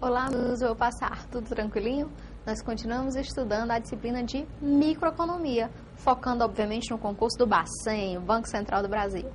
Olá, alunos, eu vou passar. Tudo tranquilinho? Nós continuamos estudando a disciplina de microeconomia, focando, obviamente, no concurso do Bacen, Banco Central do Brasil.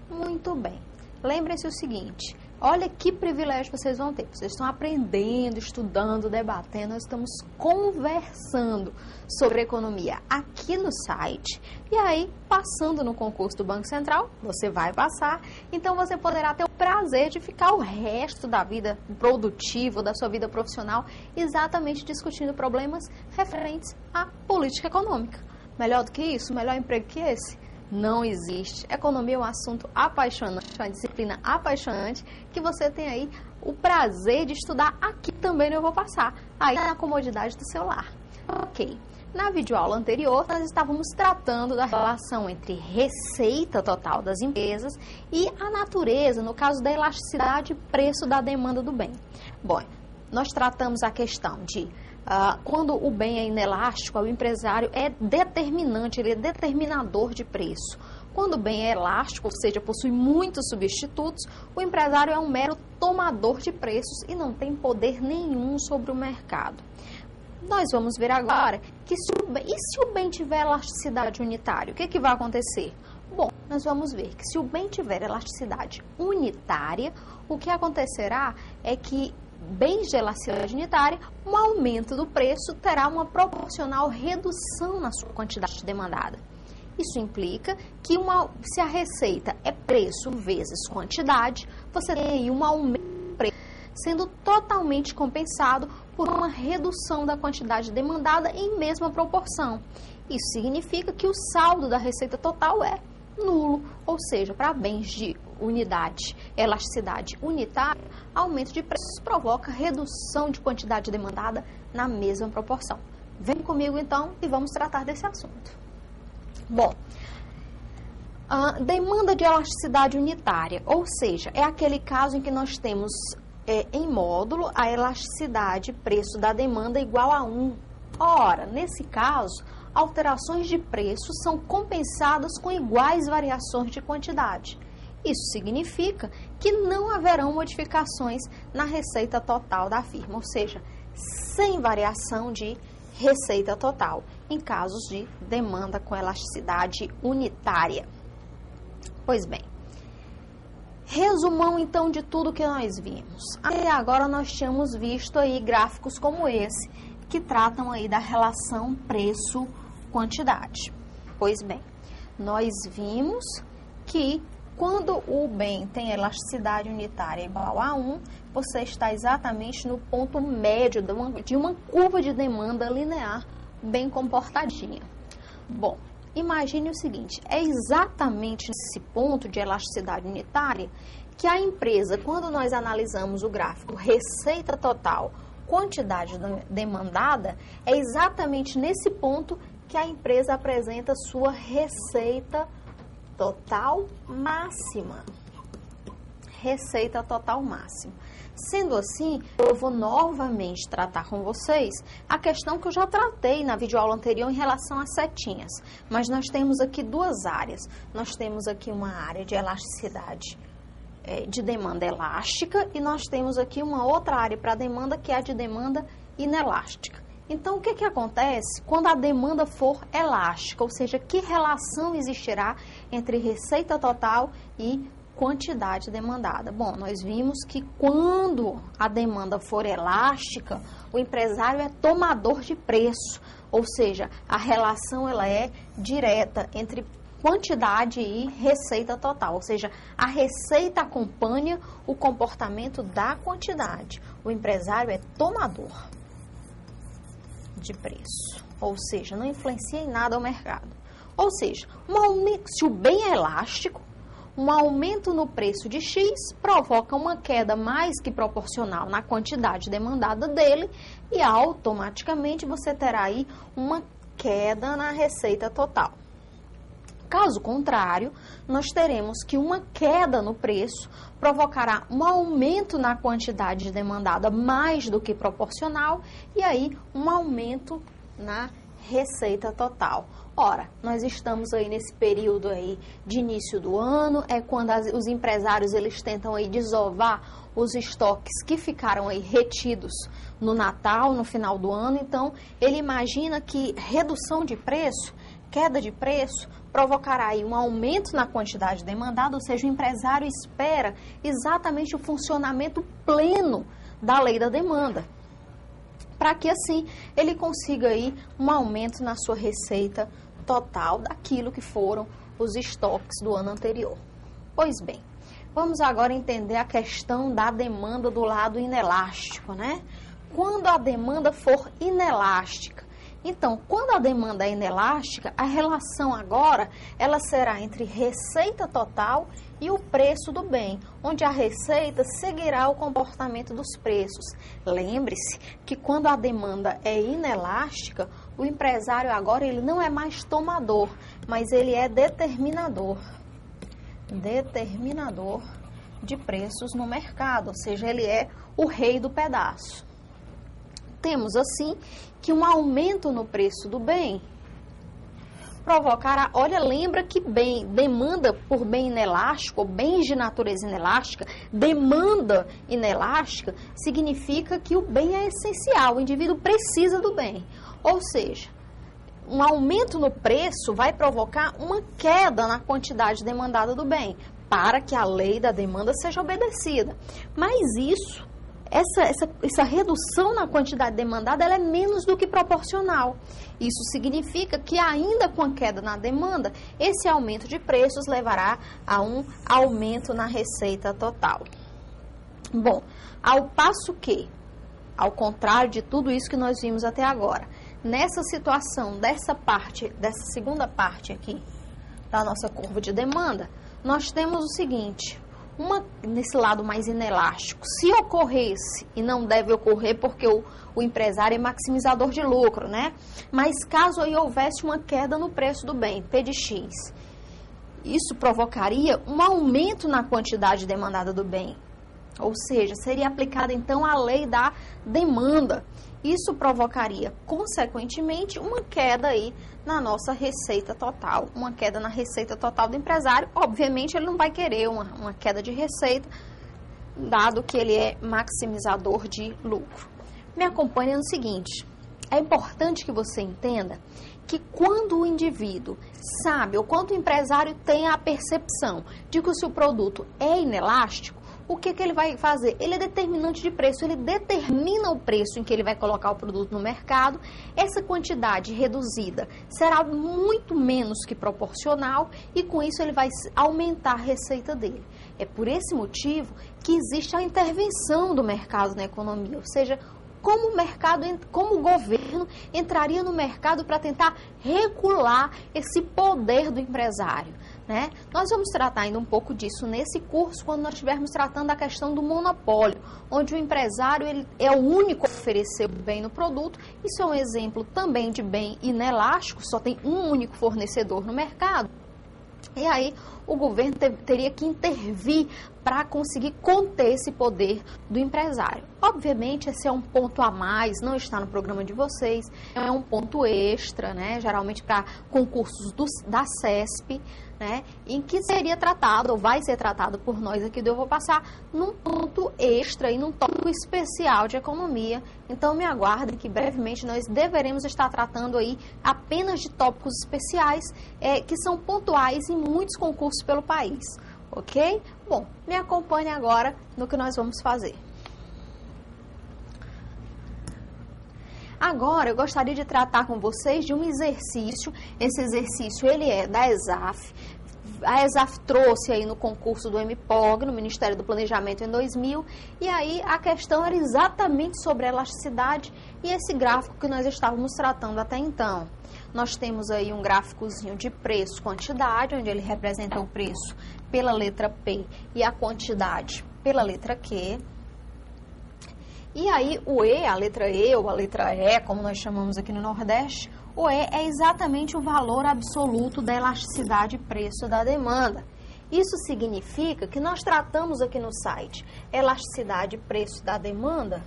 Muito bem. Lembrem-se o seguinte, olha que privilégio vocês vão ter. Vocês estão aprendendo, estudando, debatendo, nós estamos conversando sobre economia aqui no site. E aí, passando no concurso do Banco Central, você vai passar. Então, você poderá ter o prazer de ficar o resto da vida produtiva, da sua vida profissional, exatamente discutindo problemas referentes à política econômica. Melhor do que isso? Melhor emprego que esse? Não existe. Economia é um assunto apaixonante, uma disciplina apaixonante, que você tem aí o prazer de estudar aqui também no Eu Vou Passar, aí na comodidade do seu lar. Ok. Na videoaula anterior, nós estávamos tratando da relação entre receita total das empresas e a natureza, no caso da elasticidade e preço da demanda do bem. Bom, nós tratamos a questão de quando o bem é inelástico, o empresário é determinante, ele é determinador de preço. Quando o bem é elástico, ou seja, possui muitos substitutos, o empresário é um mero tomador de preços e não tem poder nenhum sobre o mercado. Nós vamos ver agora que se o bem tiver elasticidade unitária, o que vai acontecer? Bom, nós vamos ver que se o bem tiver elasticidade unitária, o que acontecerá é que bens de elasticidade unitária, um aumento do preço terá uma proporcional redução na sua quantidade demandada. Isso implica que se a receita é preço vezes quantidade, você tem aí um aumento do preço, sendo totalmente compensado por uma redução da quantidade demandada em mesma proporção. Isso significa que o saldo da receita total é nulo, ou seja, para bens de unidade, elasticidade unitária, aumento de preços provoca redução de quantidade demandada na mesma proporção. Vem comigo então e vamos tratar desse assunto. Bom, a demanda de elasticidade unitária, ou seja, é aquele caso em que nós temos em módulo a elasticidade preço da demanda igual a 1. Ora, nesse caso, alterações de preço são compensadas com iguais variações de quantidade. Isso significa que não haverão modificações na receita total da firma, ou seja, sem variação de receita total, em casos de demanda com elasticidade unitária. Pois bem, resumão então de tudo que nós vimos. Até agora nós tínhamos visto aí gráficos como esse, que tratam aí da relação preço-quantidade. Pois bem, nós vimos que quando o bem tem elasticidade unitária igual a 1, você está exatamente no ponto médio de uma curva de demanda linear bem comportadinha. Bom, imagine o seguinte, é exatamente nesse ponto de elasticidade unitária que a empresa, quando nós analisamos o gráfico receita total, quantidade demandada, é exatamente nesse ponto que a empresa apresenta sua receita total máxima. Receita total máxima. Sendo assim, eu vou novamente tratar com vocês a questão que eu já tratei na videoaula anterior em relação às setinhas. Mas nós temos aqui duas áreas. Nós temos aqui uma área de elasticidade de demanda elástica e nós temos aqui uma outra área para demanda que é a de demanda inelástica. Então, o que acontece quando a demanda for elástica? Ou seja, que relação existirá entre receita total e quantidade demandada? Bom, nós vimos que quando a demanda for elástica, o empresário é tomador de preço. Ou seja, a relação ela é direta entre quantidade e receita total. Ou seja, a receita acompanha o comportamento da quantidade. O empresário é tomador de preço, ou seja, não influencia em nada o mercado. Ou seja, se o bem é elástico, um aumento no preço de X provoca uma queda mais que proporcional na quantidade demandada dele e automaticamente você terá aí uma queda na receita total. Caso contrário, nós teremos que uma queda no preço provocará um aumento na quantidade demandada mais do que proporcional e aí um aumento na receita total. Ora, nós estamos aí nesse período aí de início do ano, é quando os empresários eles tentam aí desovar os estoques que ficaram aí retidos no Natal, no final do ano. Então, ele imagina que redução de preço, queda de preço, provocará aí um aumento na quantidade demandada, ou seja, o empresário espera exatamente o funcionamento pleno da lei da demanda, para que assim ele consiga aí um aumento na sua receita total daquilo que foram os estoques do ano anterior. Pois bem, vamos agora entender a questão da demanda do lado inelástico, né? Quando a demanda for inelástica, então, quando a demanda é inelástica, a relação agora, ela será entre receita total e o preço do bem, onde a receita seguirá o comportamento dos preços. Lembre-se que quando a demanda é inelástica, o empresário agora ele não é mais tomador, mas ele é determinador de preços no mercado, ou seja, ele é o rei do pedaço. Temos assim que um aumento no preço do bem provocará, olha, lembra que demanda por bem inelástico, ou bens de natureza inelástica, demanda inelástica significa que o bem é essencial, o indivíduo precisa do bem. Ou seja, um aumento no preço vai provocar uma queda na quantidade demandada do bem, para que a lei da demanda seja obedecida. Mas essa redução na quantidade demandada ela é menos do que proporcional. Isso significa que ainda com a queda na demanda, esse aumento de preços levará a um aumento na receita total. Bom, ao passo que, ao contrário de tudo isso que nós vimos até agora, nessa situação, dessa segunda parte aqui da nossa curva de demanda, nós temos o seguinte: nesse lado mais inelástico, se ocorresse, e não deve ocorrer porque o empresário é maximizador de lucro, né? Mas caso aí houvesse uma queda no preço do bem, P de X, isso provocaria um aumento na quantidade demandada do bem. Ou seja, seria aplicada então a lei da demanda. Isso provocaria, consequentemente, uma queda aí na nossa receita total, uma queda na receita total do empresário. Obviamente, ele não vai querer uma queda de receita, dado que ele é maximizador de lucro. Me acompanhe no seguinte: é importante que você entenda que quando o indivíduo sabe, ou quando o empresário tem a percepção de que o seu produto é inelástico, o que ele vai fazer? Ele é determinante de preço, ele determina o preço em que ele vai colocar o produto no mercado. Essa quantidade reduzida será muito menos que proporcional e com isso ele vai aumentar a receita dele. É por esse motivo que existe a intervenção do mercado na economia, ou seja, como o governo entraria no mercado para tentar regular esse poder do empresário, né? Nós vamos tratar ainda um pouco disso nesse curso, quando nós estivermos tratando da questão do monopólio, onde o empresário ele é o único a oferecer o bem no produto. Isso é um exemplo também de bem inelástico, só tem um único fornecedor no mercado. E aí o governo teria que intervir para conseguir conter esse poder do empresário. Obviamente, esse é um ponto a mais, não está no programa de vocês, é um ponto extra, né? Geralmente para concursos da CESP, né? Em que seria tratado, ou vai ser tratado por nós aqui, eu vou passar num ponto extra e num tópico especial de economia. Então, me aguardem que brevemente nós deveremos estar tratando aí apenas de tópicos especiais que são pontuais em muitos concursos pelo país, ok? Bom, me acompanhe agora no que nós vamos fazer. Agora, eu gostaria de tratar com vocês de um exercício. Esse exercício, ele é da ESAF. A ESAF trouxe aí no concurso do MPOG, no Ministério do Planejamento em 2000, e aí a questão era exatamente sobre a elasticidade e esse gráfico que nós estávamos tratando até então. Nós temos aí um gráficozinho de preço-quantidade, onde ele representa o preço pela letra P e a quantidade pela letra Q. E aí o E, a letra E ou a letra E, como nós chamamos aqui no Nordeste, o E é exatamente o valor absoluto da elasticidade preço da demanda. Isso significa que nós tratamos aqui no site elasticidade preço da demanda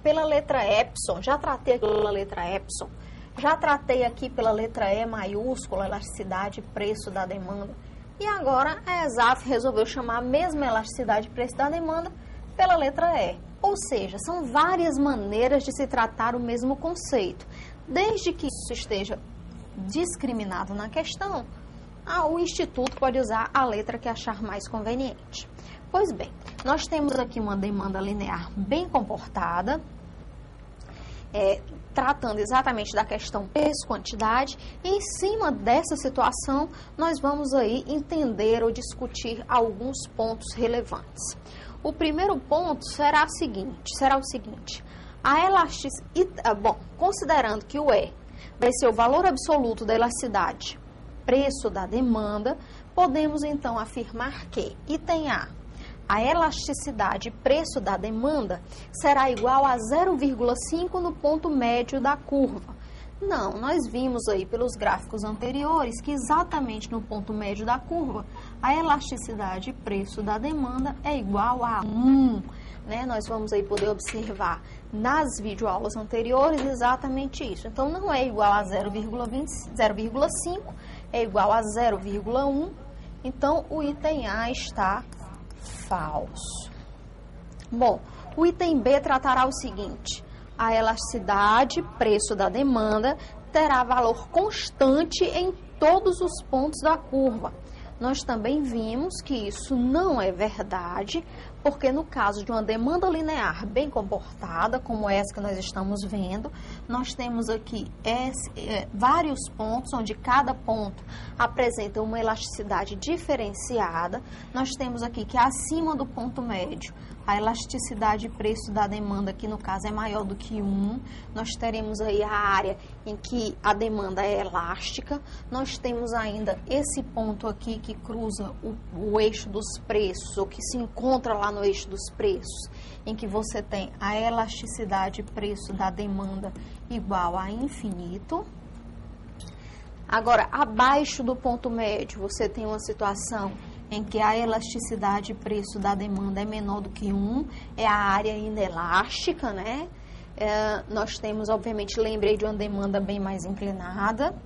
pela letra Epsilon. Já tratei aqui pela letra Epsilon. Já tratei aqui pela letra E maiúscula, elasticidade, preço da demanda. E agora a ESAF resolveu chamar a mesma elasticidade e preço da demanda pela letra E. Ou seja, são várias maneiras de se tratar o mesmo conceito. Desde que isso esteja discriminado na questão, o Instituto pode usar a letra que achar mais conveniente. Pois bem, nós temos aqui uma demanda linear bem comportada, tratando exatamente da questão preço-quantidade, e em cima dessa situação, nós vamos aí entender ou discutir alguns pontos relevantes. O primeiro ponto será o seguinte, a elasticidade, considerando que o E vai ser o valor absoluto da elasticidade, preço da demanda, podemos então afirmar que item a elasticidade preço da demanda será igual a 0,5 no ponto médio da curva. Não, nós vimos aí pelos gráficos anteriores que exatamente no ponto médio da curva, a elasticidade preço da demanda é igual a 1. Né? Nós vamos aí poder observar nas videoaulas anteriores exatamente isso. Então, não é igual a 0,5, é igual a 0,1. Então, o item A está falso. Bom, o item B tratará o seguinte: a elasticidade, preço da demanda, terá valor constante em todos os pontos da curva. Nós também vimos que isso não é verdade, porque no caso de uma demanda linear bem comportada, como essa que nós estamos vendo, nós temos aqui vários pontos, onde cada ponto apresenta uma elasticidade diferenciada. Nós temos aqui que acima do ponto médio, a elasticidade e preço da demanda, que no caso é maior do que 1. Nós teremos aí a área em que a demanda é elástica. Nós temos ainda esse ponto aqui que cruza o eixo dos preços, ou que se encontra lá no eixo dos preços, em que você tem a elasticidade e preço da demanda igual a infinito. Agora, abaixo do ponto médio, você tem uma situação em que a elasticidade e preço da demanda é menor do que 1, é a área inelástica, né? Nós temos, obviamente, lembrei de uma demanda bem mais inclinada,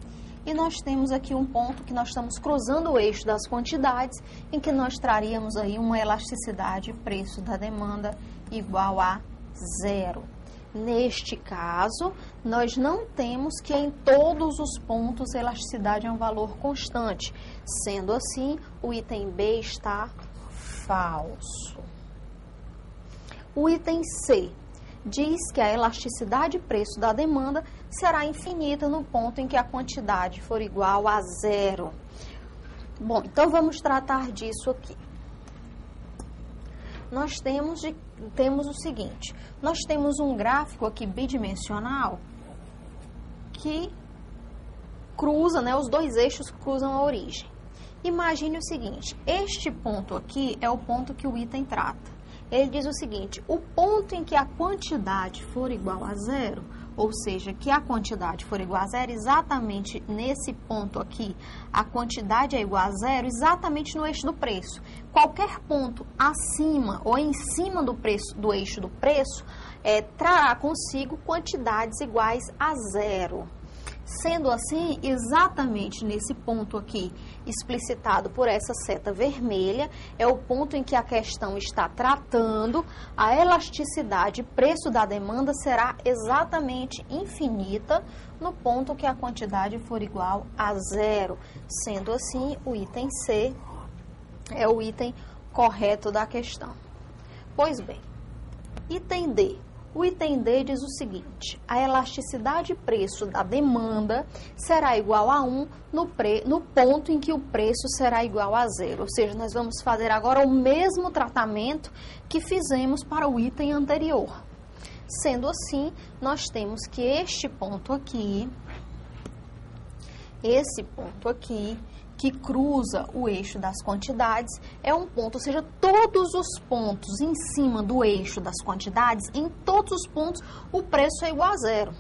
e nós temos aqui um ponto que nós estamos cruzando o eixo das quantidades, em que nós traríamos aí uma elasticidade e preço da demanda igual a 0. Neste caso, nós não temos que em todos os pontos a elasticidade é um valor constante. Sendo assim, o item B está falso. O item C diz que a elasticidade e preço da demanda será infinita no ponto em que a quantidade for igual a 0. Bom, então vamos tratar disso aqui. Nós temos o seguinte: nós temos um gráfico aqui bidimensional que cruza, né, os dois eixos cruzam a origem. Imagine o seguinte: este ponto aqui é o ponto que o item trata. Ele diz o seguinte: o ponto em que a quantidade for igual a 0, ou seja, que a quantidade for igual a 0, exatamente nesse ponto aqui, a quantidade é igual a 0, exatamente no eixo do preço. Qualquer ponto acima ou em cima do eixo do preço trará consigo quantidades iguais a 0. Sendo assim, exatamente nesse ponto aqui, explicitado por essa seta vermelha, é o ponto em que a questão está tratando, a elasticidade e preço da demanda será exatamente infinita no ponto que a quantidade for igual a 0. Sendo assim, o item C é o item correto da questão. Pois bem, item D. O item D diz o seguinte: a elasticidade e preço da demanda será igual a 1 no ponto em que o preço será igual a 0. Ou seja, nós vamos fazer agora o mesmo tratamento que fizemos para o item anterior. Sendo assim, nós temos que esse ponto aqui, que cruza o eixo das quantidades, é um ponto, ou seja, todos os pontos em cima do eixo das quantidades, em todos os pontos, o preço é igual a 0.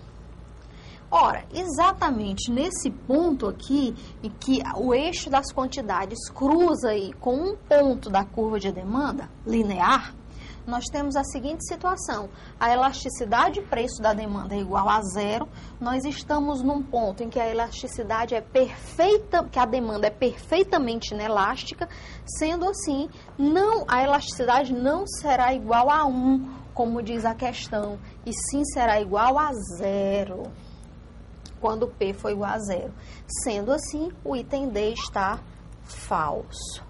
Ora, exatamente nesse ponto aqui, em que o eixo das quantidades cruza aí com um ponto da curva de demanda linear, nós temos a seguinte situação: a elasticidade de preço da demanda é igual a zero. Nós estamos num ponto em que a elasticidade é perfeita, que a demanda é perfeitamente inelástica. Sendo assim, a elasticidade não será igual a 1, como diz a questão, e sim será igual a zero, quando P for igual a zero. Sendo assim, o item D está falso.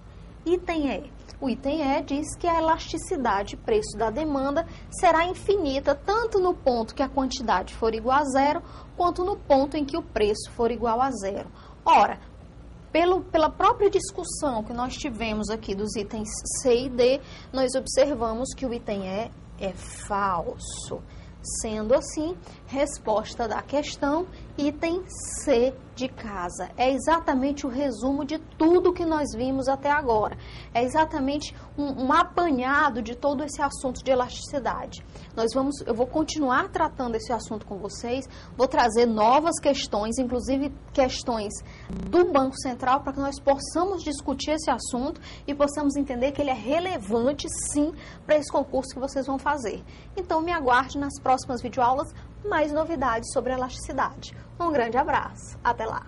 Item E. O item E diz que a elasticidade de preço da demanda será infinita, tanto no ponto que a quantidade for igual a zero, quanto no ponto em que o preço for igual a zero. Ora, pela própria discussão que nós tivemos aqui dos itens C e D, nós observamos que o item E é falso. Sendo assim, resposta da questão, item C de casa. É exatamente o resumo de tudo que nós vimos até agora. É exatamente um apanhado de todo esse assunto de elasticidade. Eu vou continuar tratando esse assunto com vocês, vou trazer novas questões, inclusive questões do Banco Central, para que nós possamos discutir esse assunto e possamos entender que ele é relevante, sim, para esse concurso que vocês vão fazer. Então, me aguarde nas próximas videoaulas mais novidades sobre elasticidade. Um grande abraço. Até lá!